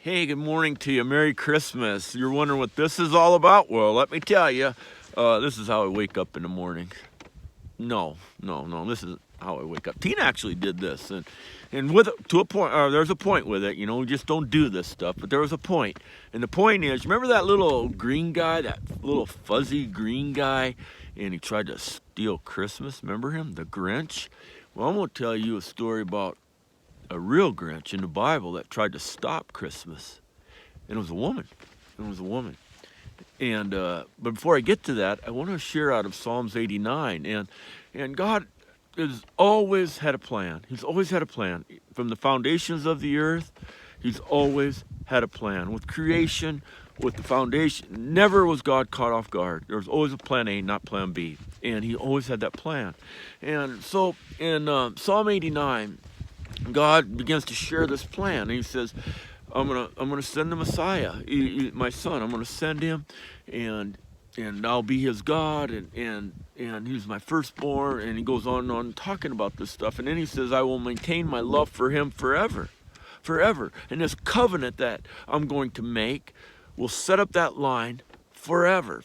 Hey, good morning to you. Merry Christmas. You're wondering what this is all about? Well, let me tell you. This is how I wake up in the morning. No. This is how I wake up. Tina actually did this, and with to a point. There's a point with it. We just don't do this stuff. But there was a point, and the point is, remember that little green guy, that little fuzzy green guy, and he tried to steal Christmas. Remember him, the Grinch? Well, I'm gonna tell you a story about a real Grinch in the Bible that tried to stop Christmas. And it was a woman. And but before I get to that, I want to share out of Psalms 89. And God has always had a plan. He's always had a plan. From the foundations of the earth, He's always had a plan. With creation, with the foundation, never was God caught off guard. There was always a plan A, not plan B. And He always had that plan. And so in Psalm 89, God begins to share this plan. And He says, I'm gonna send the Messiah, my son. I'm gonna send him, and I'll be his God, and he's my firstborn. And he goes on and on talking about this stuff. And then he says, I will maintain my love for him forever. And this covenant that I'm going to make will set up that line forever,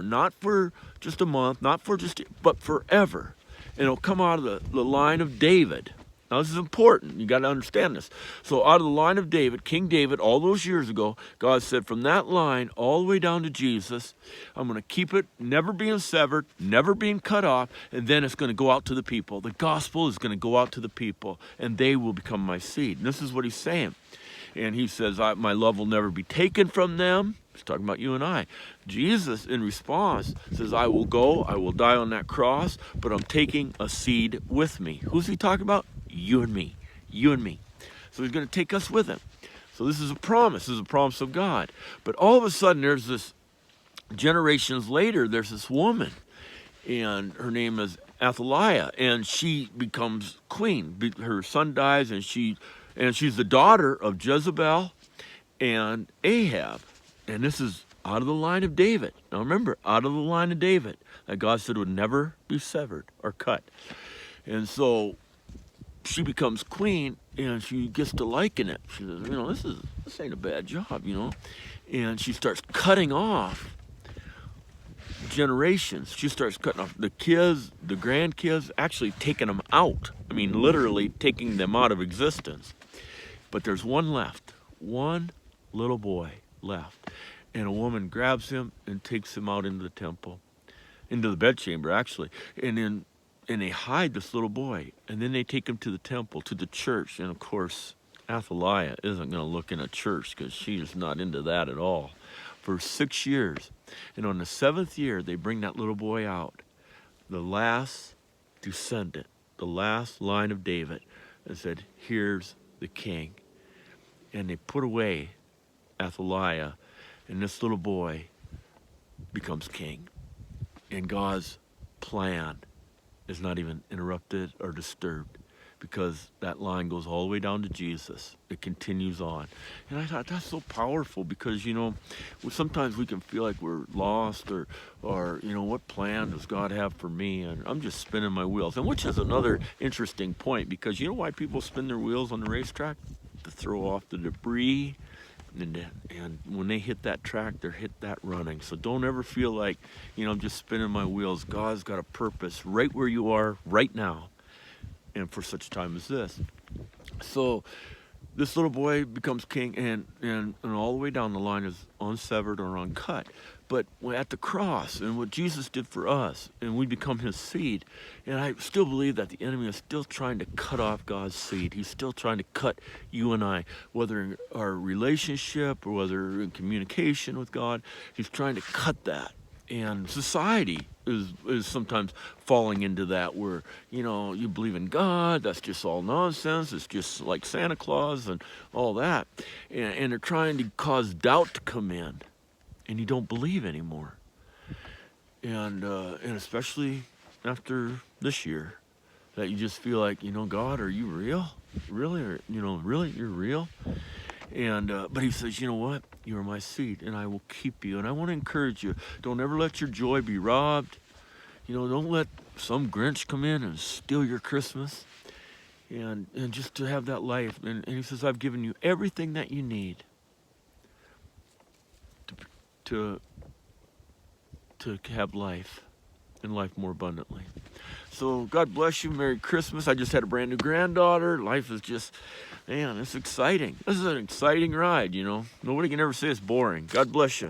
not for just a month, but forever. And it'll come out of the line of David. Now, this is important. You got to understand this. So out of the line of David, King David, all those years ago, God said, from that line all the way down to Jesus, I'm going to keep it never being severed, never being cut off, and then it's going to go out to the people. The gospel is going to go out to the people, and they will become my seed. And this is what He's saying. And He says, my love will never be taken from them. He's talking about you and I. Jesus, in response, says, I will go, I will die on that cross, but I'm taking a seed with me. Who's He talking about? You and me. So He's going to take us with Him. So this is a promise. This is a promise of God. But all of a sudden, there's this, generations later, there's this woman, and her name is Athaliah, and she becomes queen. Her son dies, and she's the daughter of Jezebel and Ahab. And this is out of the line of David. Now remember, out of the line of David, that God said would never be severed or cut. And so she becomes queen, and she gets to liking it. She says, this ain't a bad job, And she starts cutting off generations. She starts cutting off the kids, the grandkids, actually taking them out. I mean, literally taking them out of existence. But there's one left, one little boy left. And a woman grabs him and takes him out into the temple, into the bedchamber, actually. And they hide this little boy. And then they take him to the temple, to the church. And, of course, Athaliah isn't going to look in a church because she is not into that at all. For 6 years. And on the 7th year, they bring that little boy out, the last descendant, the last line of David, and said, here's the king. And they put away Athaliah, and this little boy becomes king. And God's plan is not even interrupted or disturbed, because that line goes all the way down to Jesus. It continues on. And I thought that's so powerful, because, sometimes we can feel like we're lost, or what plan does God have for me? And I'm just spinning my wheels. And which is another interesting point, because you know why people spin their wheels on the racetrack? To throw off the debris. And when they hit that track, they're hit that running. So don't ever feel like, I'm just spinning my wheels. God's got a purpose right where you are right now, and for such a time as this. So this little boy becomes king, and all the way down the line is unsevered or uncut. But at the cross, and what Jesus did for us, and we become His seed, and I still believe that the enemy is still trying to cut off God's seed. He's still trying to cut you and I, whether in our relationship or whether in communication with God. He's trying to cut that. And society is sometimes falling into that, where, you believe in God, that's just all nonsense. It's just like Santa Claus and all that. And they're trying to cause doubt to come in, and you don't believe anymore. And especially after this year, that you just feel like, God, are you real? Really? Or, really, you're real? And but He says, you know what? You are my seed, and I will keep you. And I want to encourage you, don't ever let your joy be robbed. Don't let some Grinch come in and steal your Christmas. And just to have that life. And He says, I've given you everything that you need. to have life and life more abundantly. So God bless you. Merry Christmas. I just had a brand new granddaughter. Life is just, man, it's exciting. This is an exciting ride, you know. Nobody can ever say it's boring. God bless you.